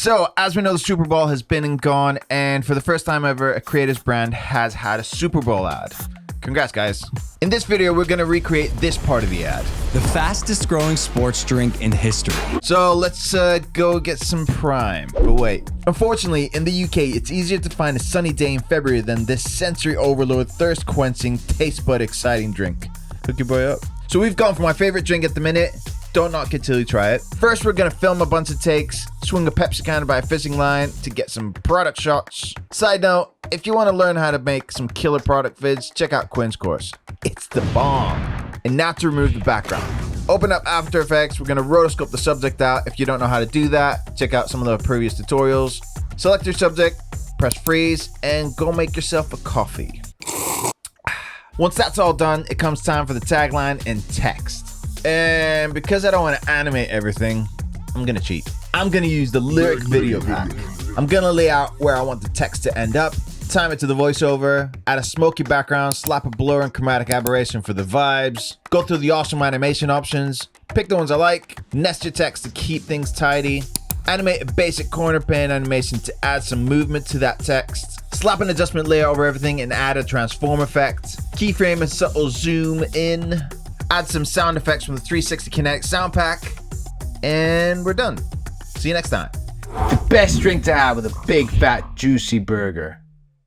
So, as we know, the Super Bowl has been and gone, and for the first time ever, a creators brand has had a Super Bowl ad. Congrats, guys. In this video, we're going to recreate this part of the ad. The fastest growing sports drink in history. So let's go get some Prime. But wait, unfortunately, in the UK, it's easier to find a sunny day in February than this sensory overload, thirst-quenching, taste bud exciting drink. Hook your boy up. So we've gone for my favorite drink at the minute. Don't knock it till you try it. First, we're gonna film a bunch of takes, swing a Pepsi can by a fishing line to get some product shots. Side note, if you want to learn how to make some killer product vids, check out Quinn's course. It's the bomb. And now to remove the background. Open up After Effects. We're gonna rotoscope the subject out. If you don't know how to do that, check out some of the previous tutorials. Select your subject, press freeze, and go make yourself a coffee. Once that's all done, it comes time for the tagline and text. And because I don't want to animate everything, I'm gonna cheat. I'm gonna use the lyric video pack. I'm gonna lay out where I want the text to end up, time it to the voiceover, add a smoky background, slap a blur and chromatic aberration for the vibes, go through the awesome animation options, pick the ones I like, nest your text to keep things tidy, animate a basic corner pan animation to add some movement to that text, slap an adjustment layer over everything and add a transform effect, keyframe and subtle zoom in, add some sound effects from the 360 Kinetic sound pack, and we're done. See you next time. The best drink to have with a big, fat, juicy burger.